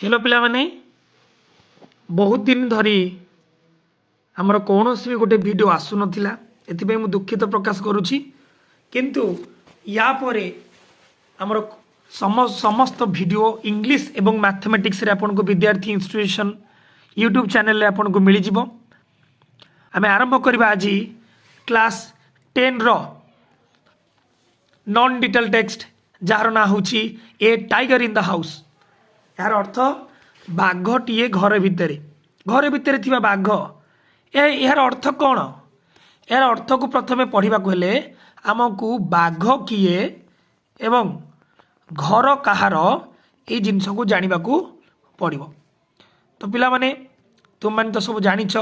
Hello पिला माने बहुत दिन धरी आमर कौन भी गोटे वीडियो आसु नाला एथि मु दुखित प्रकाश करुच्ची किंतु या परे आमर समस्त वीडियो इंग्लिश एवं मैथमेटिक्स रे आपन को विद्यार्थी इंस्टीट्यूशन यूट्यूब चैनल रे आपन को मिल जिवो। आमे आरंभ करबा आज क्लास 10 रो नॉन डिटेल टेक्स्ट जार ना होची ए टाइगर इन द हाउस। यार अर्थ बाघटीए घर भितर थिबा बाघ यार अर्थ कौन? यार अर्थ को प्रथमे पढ़ा हेले आमको बाघ किए एवं घर कहार ये जिनस को जाना पड़ो। तो पिला माने तुम मैंने तो सब जानिछ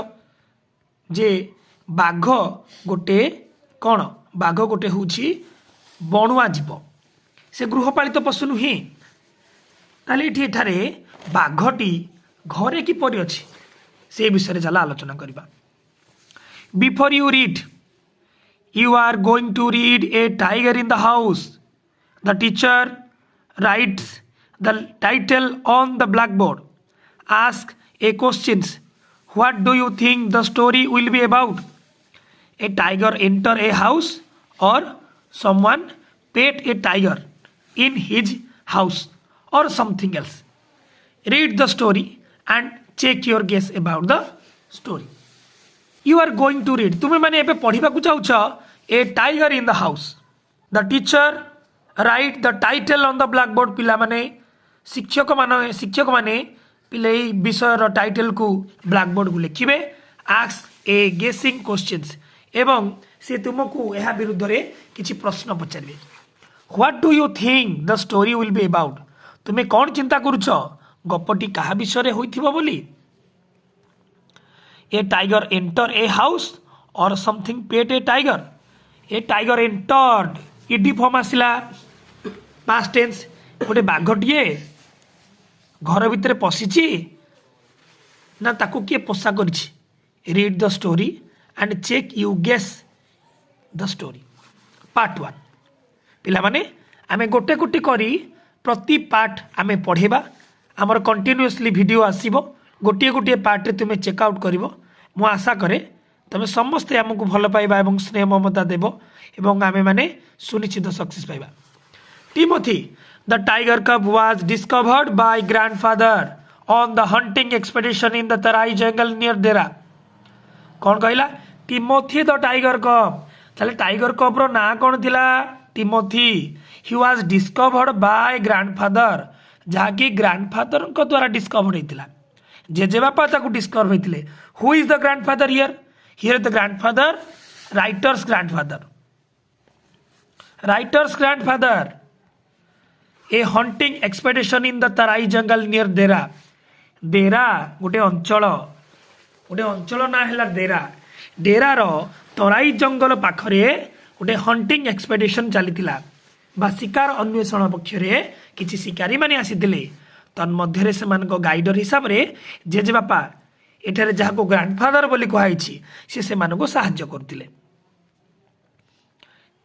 जे बाघ गोटे कौन? बाघ गोटे हूँ बणुआ जीव, से गृहपालित पशु नुहे। ताले एठारे बाघटी घरे किपरि अछि से विषय चला आलोचना करबा। Before you read you are going to read a tiger in the house. The teacher writes the title on the blackboard. Ask a questions. What do you think the story will be about? A tiger enter a house or someone pet a tiger in his house or something else. Read the story and check your guess about the story. You are going to read. तुम्हें माने एबे पढ़िबा को चाहूछ a tiger in the house. The teacher write the title on the blackboard. पिला माने शिक्षक माने पिले विषय रो टाइटल को ब्लैकबोर्ड को लिखिबे। Ask a guessing questions एवं से तुमको यह विरुद्ध रे किछि प्रश्न पचारे। What do you think the story will be about? तुम्हें कौन चिंता करुछ गपटी कहा विषय रे होइथिबो बोली? A tiger enter a house or something pet a tiger. A tiger entered ED form आसिला पास्ट टेंस। गोटे बाघटीए घर भितर पशिछि ना ताकू किए पोषा करिछि? Read the story and check you guess the story. Part 1 पिला माने आमे गोटे गोटे करी प्रति पार्ट आमे पढ़ेबा। आमर कंटिन्यूअसली वीडियो आसीबो, गोटे गोटे पार्ट रे तुमे चेकआउट करिवो। मु आशा करे तमे समस्त हमकु भल पाइबा एवं स्नेह ममता देबो एवं आमे माने सुनिश्चित सक्सेस पाइबा। टिमोथी द टाइगर कब was discovered by grandfather on the hunting expedition in the Terai jungle near देरा। कौन कहला? टिमोथी द टाइगर कब। ताले टाइगर कब रो ना कौन थिला? Timothy. He was discovered by grandfather, जहाँकि ग्रैंडफादर को द्वारा डिस्कवर्ड होइतिला। जेजे बापा ताकू डिस्कवर होइतिले। Who is the grandfather here? Here the grandfather writer's grandfather. Writer's grandfather a hunting expedition in the Terai jungle near Dehra. Dehra गोटे अंचल ना हैला देरा। डेरा रो तराई जंगल पाखरे गोटे हंटिंग एक्सपेडिशन चलीथिला बा शिकार अन्वेषण पक्षरे किछि शिकारी माने आसीथिले। तन्मध्यरे सेमानको गाइडर हिसाब रे जेजे बापा एठारे जाहाको ग्रैंडफादर बोली कहाइछि से सेमानको सहाय्य करथिले।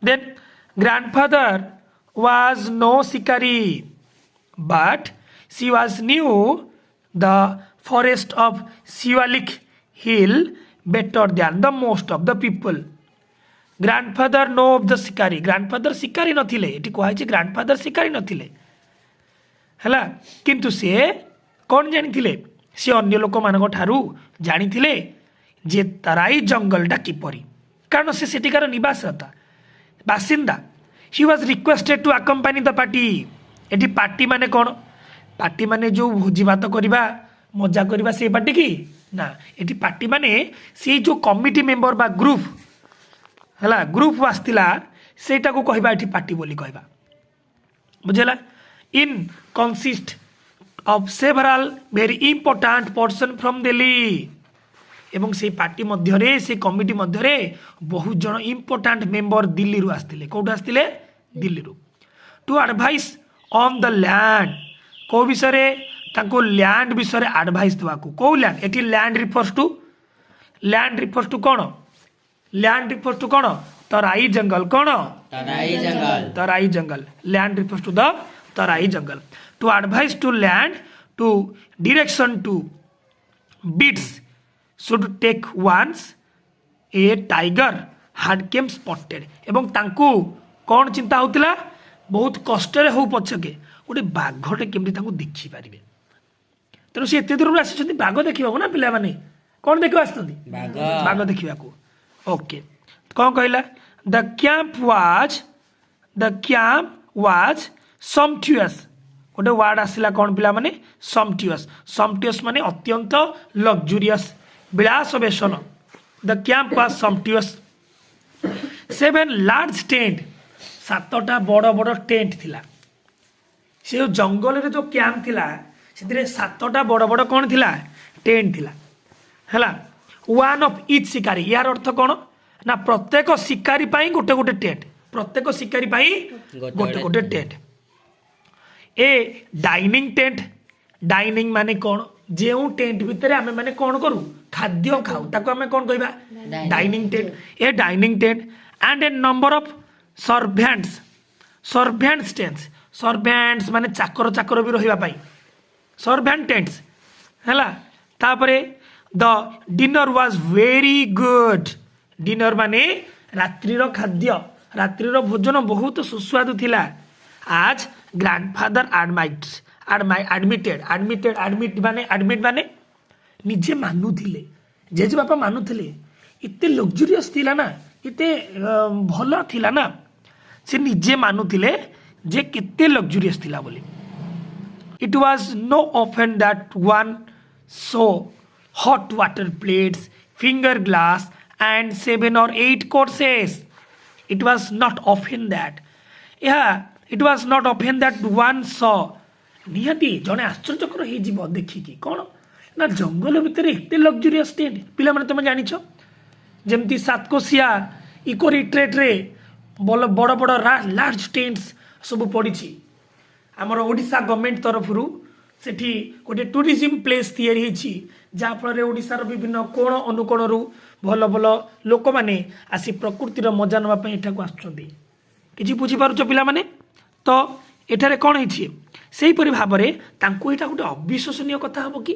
देन ग्रैंडफादर वाज नो शिकारी but she was new the forest of Shivalik hill better than the most of the people. Grandfather know of the शिकारी। ग्रैंडफादर शिकारी नथिले, एठी कहै छै ग्रैंडफादर शिकारी नथिले हला, किंतु से कोन जानिथिले? से अन्य लोक मानक ठारू जानिथिले जे तराई जंगलटा किपरि, कारण से सेटिकार निवासता बासिंदा। He was requested to accompany the party. एठी पार्टी माने कोन? पार्टी माने जो भोजी भात करबा मजा करबा से पार्टी की ना। एटी पार्टी माने से जो कमिटी मेंबर बा ग्रुप हला, ग्रुप आसतिला सेटा को कहबा एटी पार्टी बोली कहबा। बुझला? In consist of several very important person from Delhi. एवं से पार्टी मध्य रे से कमिटी मध्य रे बहुत जन इंपोर्टेंट मेंबर दिल्ली रु आसतिले। कोड आसतिले? दिल्ली रु। To advise on the land. को विषय रे? ताको लैंड विषय रे एडवाइस देवा को। को लैंड? एटी लैंड रिफर्स टू कोन? लैंड रिफर्स टू कोन? तराई जंगल। कोन? तराई जंगल। Land refers to the Terai jungle. To advise to land to direction to beats should take once a tiger had came spotted ଏବଂ ତାଙ୍କୁ କ'ଣ ଚିନ୍ତା ହେଉଥିଲା ବହୁତ କଷ୍ଟରେ ହଉ ପଛକେ ଗୋଟେ ବାଘଟେ କେମିତି ତାଙ୍କୁ ଦେଖିପାରିବେ ତେଣୁ ସେ ଏତେ ଦୂରରୁ ଆସିଛନ୍ତି ବାଘ ଦେଖିବାକୁ ନା ପିଲାମାନେ କ'ଣ ଦେଖିବାକୁ ଆସିଛନ୍ତି ବାଘ ଦେଖିବାକୁ ଓକେ କ'ଣ କହିଲା ଦ କ୍ୟାମ୍ପ ୱାଜ୍ ସମ୍ପଟିୟସ୍ ଗୋଟେ ୱାର୍ଡ ଆସିଲା କ'ଣ ପିଲାମାନେ ସମ୍ପଟିୟସ୍ ମାନେ ଅତ୍ୟନ୍ତ ଲକ୍ଜୁରିୟସ୍ ବିଳାସ ବେଶନ the camp was sumptuous 7 large tent 7ଟା ବଡ଼ ବଡ଼ ଟେଣ୍ଟ ଥିଲା ସେ ଯେଉଁ ଜଙ୍ଗଲରେ ଯେଉଁ କ୍ୟାମ୍ପ ଥିଲା ସେଥିରେ 7ଟା ବଡ଼ ବଡ଼ କ'ଣ ଥିଲା ଟେଣ୍ଟ ଥିଲା ହେଲା ୱାନ୍ ଅଫ୍ ଇଚ୍ ଶିକାରୀ ୟାର ଅର୍ଥ କ'ଣ ନା ପ୍ରତ୍ୟେକ ଶିକାରୀ ପାଇଁ ଗୋଟେ ଗୋଟେ ଟେଣ୍ଟ ପ୍ରତ୍ୟେକ ଶିକାରୀ ପାଇଁ ଗୋଟେ ଗୋଟେ tent a dining tent dining ମାନେ କ'ଣ ଯେଉଁ ଟେଣ୍ଟ ଭିତରେ ଆମେ ମାନେ କ'ଣ କରୁ ଖାଦ୍ୟ ଖାଉ ତାକୁ ଆମେ କ'ଣ କହିବା dining tent a dining tent and a number of servants tents servants ମାନେ ଚାକର ବି ରହିବା ପାଇଁ ସର୍ଭ୍ୟାଣ୍ଟ ଟେଣ୍ଟସ୍ ହେଲା ତାପରେ the dinner was very good dinner ମାନେ ରାତ୍ରିର ଖାଦ୍ୟ ରାତ୍ରିର ଭୋଜନ ବହୁତ ସୁସ୍ୱାଦୁ ଥିଲା ଆଜ୍ ଗ୍ରାଣ୍ଡଫାଦର ଆଡମିଟ୍ ମାନେ ନିଜେ ମାନୁଥିଲେ ଜେଜେବାପା ମାନୁଥିଲେ ଏତେ ଲକ୍ଜୁରିୟସ୍ ଥିଲା ନା ଏତେ ଭଲ ଥିଲା ନା ସେ ନିଜେ ମାନୁଥିଲେ ଯେ କେତେ ଲକ୍ଜୁରିୟସ୍ ଥିଲା ବୋଲି it was no often that one so hot water plates, finger glass and 7 or 8 courses. It was not often that. It was not often that one saw. ନିହାତି ଜଣେ ଆଶ୍ଚର୍ଯ୍ୟକର ହେଇଯିବ ଦେଖିକି କ'ଣ ନା ଜଙ୍ଗଲ ଭିତରେ ଏତେ ଲକ୍ଜୁରିୟସ୍ ଟେଣ୍ଟ ପିଲାମାନେ ତୁମେ ଜାଣିଛ ଯେମିତି ସାତକୋଶିଆ ଇକୋ ରିଟ୍ରିଟ୍ରେ ବଡ଼ ବଡ଼ ଲାର୍ଜ ଟେଣ୍ଟସ୍ ସବୁ ପଡ଼ିଛି ଆମର ଓଡ଼ିଶା ଗଭର୍ଣ୍ଣମେଣ୍ଟ ତରଫରୁ ସେଠି ଗୋଟେ ଟୁରିଜିମ୍ ପ୍ଲେସ୍ ତିଆରି ହେଇଛି ଯାହାଫଳରେ ଓଡ଼ିଶାର ବିଭିନ୍ନ କୋଣ ଅନୁକୋଣରୁ ଭଲ ଭଲ ଲୋକମାନେ ଆସି ପ୍ରକୃତିର ମଜା ନେବା ପାଇଁ ଏଠାକୁ ଆସୁଛନ୍ତି କିଛି ବୁଝିପାରୁଛ ପିଲାମାନେ ତ ଏଠାରେ କ'ଣ ହେଇଛି ସେହିପରି ଭାବରେ ତାଙ୍କୁ ଏଇଟା ଗୋଟେ ଅବିଶ୍ୱସନୀୟ କଥା ହେବ କି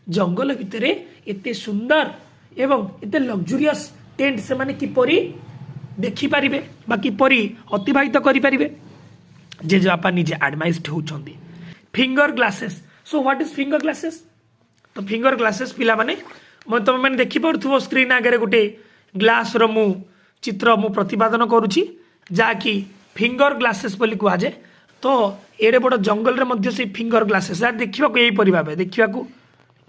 ଜଙ୍ଗଲ ଭିତରେ ଏତେ ସୁନ୍ଦର ଏବଂ ଏତେ ଲକ୍ଜୁରିୟସ୍ ଟେଣ୍ଟ ସେମାନେ କିପରି ଦେଖିପାରିବେ ବା କିପରି ଅତିବାହିତ କରିପାରିବେ ଜେଜେବାପା ନିଜେ ଆଡମାଇଜ୍ଡ ହେଉଛନ୍ତି finger glasses so what is finger glasses तो फिंगर ग्लासेस पिला माने तुम मैंने देखिपो स्क्रीन आगे गोटे ग्लास मु चित्र मु प्रतिपादन करुच्ची जहाँकि फिंगर ग्लासेस बोली कहुए तो एडे बड़ जंगल रे मध्य से फिंगर ग्लासेस यार देखा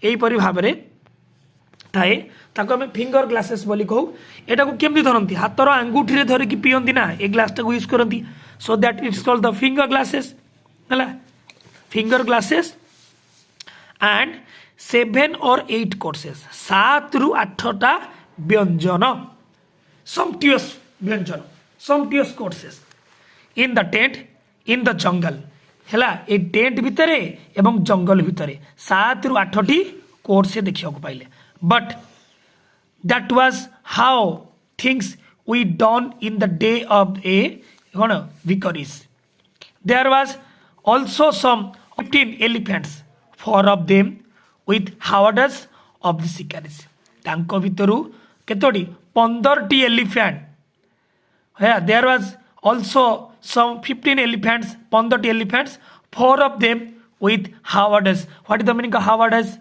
यहीपरी भाव थाए ताको आम फिंगर ग्लासेस बोली कहू एटा को केमती धरती हाथर आंगुठी रे धरिकी पियंती ना ए ग्लास टाक यूज करती so that it's called the finger glasses है finger glasses and 7 or 8 courses 7 ରୁ 8टा व्यंजन सम्पटियस व्यंजन sumptuous courses in the tent in the jungle हैला ए टेंट भितरे एवं जंगल भितरे 7 ରୁ 8टी कोर्स देखा पाइले but that was how things we done in the day of a कौन viceroys there was also some 15 elephants 4 of them with howdahs of the shikaris तांको भितरु केतोटी 15टी elephant there was also some 15 elephants 15टी elephants 4 of them with howdahs what is the meaning of howdahs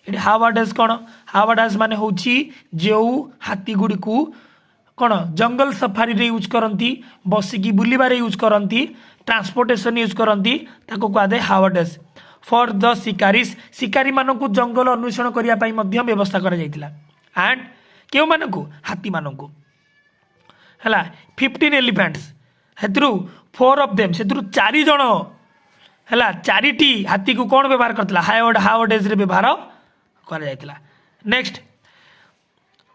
it howdahs cone howdahs माने होची जो हाथी गुडी को कोन जंगल सफारी रे यूज करंती बसिकी बुलीबारे यूज करंती ट्रांसपोर्टेशन यूज करती कहुए हावडस फॉर द शिकारीज शिकारी मानक जंगल अन्वेषण करने व्यवस्था एंड क्यों मानक हाथी मानक है 15 एलिफेंट्स से 4 ऑफ देम से 4 जन है 4टी हाथी को कौन व्यवहार करता हावडेज व्यवहार कर नेक्स्ट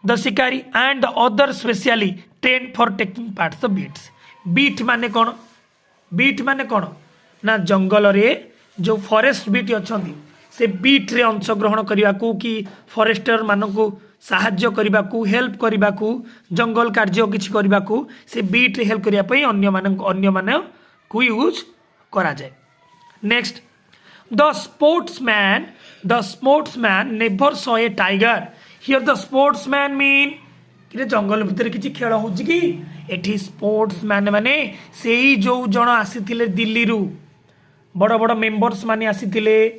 द शिकारी and the other specially train for taking part the beats beat माने कौन बीट माने कौन ना जंगल रे जो फॉरेस्ट बीट अच्छा से बीट रे अंशग्रहण करने को कि फॉरेस्टर मानक साहाय्य करने को हेल्प करने को जंगल कार्य किसी करने को से बीट रे हेल्प करने अन्य मान को यूज करा जाए next The sportsman never saw a tiger. Here the sportsman mean कि जंगल भितर किसी खेल हो कि स्पोर्ट्समैन माने से ही जो जन आसी दिल्ली रु बड़ बड़ मेंबर्स माने आसी है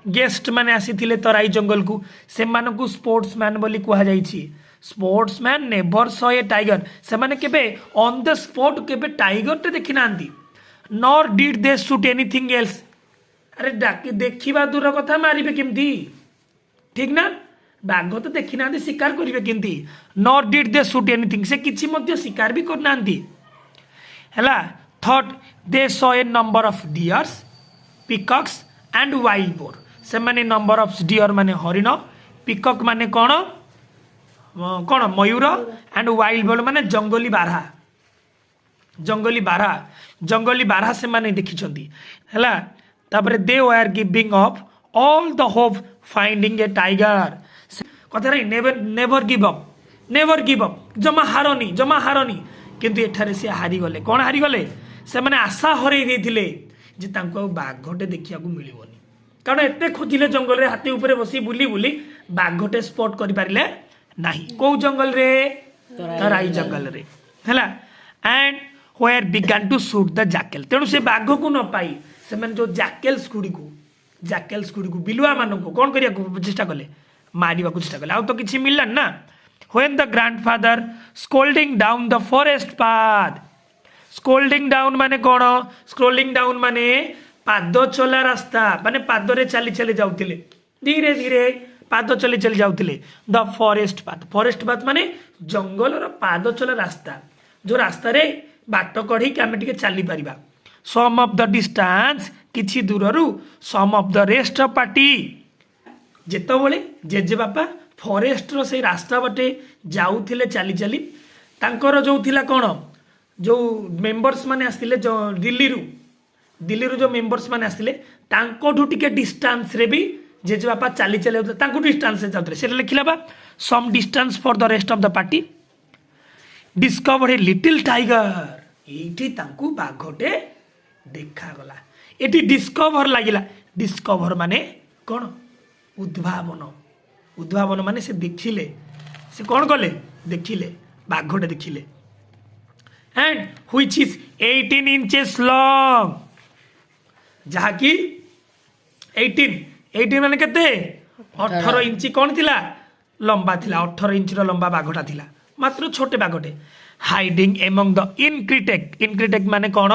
गेस्ट माने आसी तराई जंगल को से मानकु स्पोर्ट्समैन बोली कहा जाइछि sportsman never saw a tiger से माने केबे ऑन द स्पॉट केबे टाइगर टे देखि नांदी nor did they shoot anything else अरे डाकी देखिबा दूर कथा मारिबे केमती ठीक ना बाघ तो देखी ना शिकार करेंगे केमती nor did they shoot anything से किसी मध्य शिकार भी करना है thought they saw a number of dears peacocks and wild boar से माने नंबर ऑफ डियर माने हरिण पिकॉक माने कौन कौन मयूर एंड वाइल्ड बोर माने जंगली बारहा से माने देखी है तापर they were giving up all the hope finding a tiger कथा नहीं नेवर गिव अप जमा हारनी किंतु एठारे से हारीगले कौन हारीगले से माने आशा हरई देथिले जे तांको बाघटे देखिया को मिलिबोनी कारण एते खोजिले जंगल रे हाथी ऊपर बसी बुली बुली बाघटे स्पॉट करि पारिले नाही को जंगल रे तराई जंगल रे हैला and were began to shoot the jackal तेणु से बाघ को न पाई से माने जो जैकल्स गुडी को बिलुआ मानन को कौन करिया को चेष्टा कले मारिबा को चेष्टा कले आ तो किछि मिलला ना when the grandfather scolding down the forest path scolding down माने कौन स्क्रोलिंग डाउन माने पाद चला रास्ता माने पादरे चली चली जाउतिले धीरे धीरे पाद चली चली जाउतिले द फॉरेस्ट पाथ माने जंगल रो पाद चला रास्ता जो रास्ता रे बाट कढी के आमे टिके चली परिबा सम ऑफ द डिस्टेंस किछि दूररु some of the rest of party जेतबले जेजे बापा फॉरेस्ट रो से रास्ता बाटे जाउथिले चली चली तांकर जो थिला कोन जो मेंबर्स माने आस्तिले जो दिल्ली रू जो मेंबर्स माने आस्तिले तांकोठु टिके डिस्टेंस रे भी जेजे बापा चली चली तांको डिस्टेंस से जाउतले से लिखिला बा some distance for the rest of the party discover a little tiger एठी तांको बाघटे देखा गला एठी डिस्कवर लागिला डिस्कवर माने कोन उद्भावन माने से देखिले से कौन कले देखिले बाघटे देखिले and which is 18 inches long जहाँकि 18 माने केते 18 इंची कौन थिला लंबा थिला 18 इंच रो लंबा बाघटा थिला मात्र छोटे बाघटे हाइडिंग एमंग द इनक्रिटेक माने कौन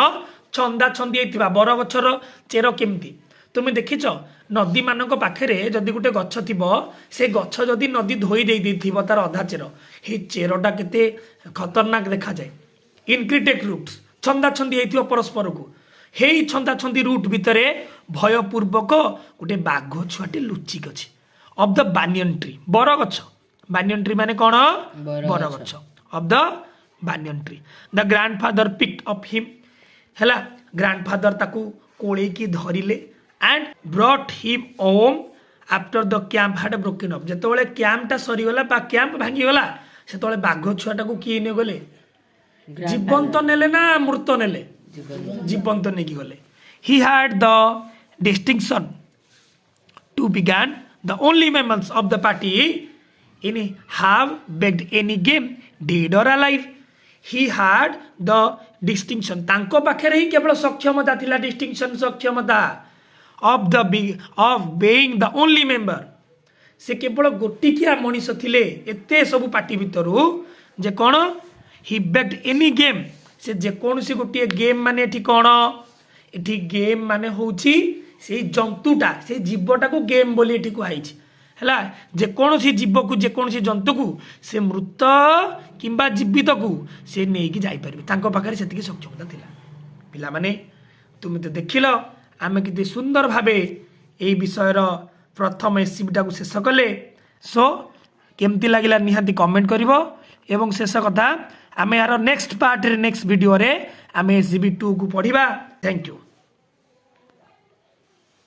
छंदा छंदी होइतिबा बर गछर चेर केमती तुम देखिच नदी मानक पाखे जदि गोटे गछ थी से गछ जदि नदी धोई दे तार अधा चेर हे चेरटा केते खतरनाक देखा जाए इनक्रिटेक रूट्स छंदा छंदी होइतिबो परस्पर को हे छंदा छंदी रूट भितर भयपूर्वक गोटे बाघ छुआटे लुचिक अच्छे ऑफ द बानियन ट्री बर गछ बानियन ट्री माने कौन बर गछ of the banyan tree the grandfather picked up him हैला ग्रैंडफादर ताकू कोले की धरिले and brought him home after the camp had broken up जेतोले कैंपटा सरीगला बा कैंप भांगीगला सेतोले बाघ छुआटा को किए ने गले जीवंत नेले ना मृत नेले जीवंत नेकी गले he had the distinction to begin the only members of the party in have bagged any game dead or alive he had the distinction तांको पाखे ही केवल सक्षमता थिला डिस्टिंक्शन सक्षमता of being the only member से केवल गोटिकिया मनीष थिले एते सब पार्टी भितरु जे कोन ही बेग्ड एनी गेम से जे कौन सी गोटे गेम माने एठी कोन एठी गेम माने होउची से जंतुटा से जीवटा को गेम बोली एठी कुहाइछि हैला जे कौन सी जीव को जे कौन सी जंतु को से मृत किंबा जीवित को से नहीं कि जाई परबे तांको पाखरे सेतिकी सक्षमता थिला पिला माने तुम तो देखिल आमे किते सुंदर भाबे एई विषयर प्रथम एससीबीटा को शेष कले सो केमती लागिला निहाती कमेंट करिवो एवं शेष कथा आमे यार नेक्स्ट पार्ट रे नेक्स्ट वीडियो रे आमे एससीबी 2 को पढ़िबा थैंक यू।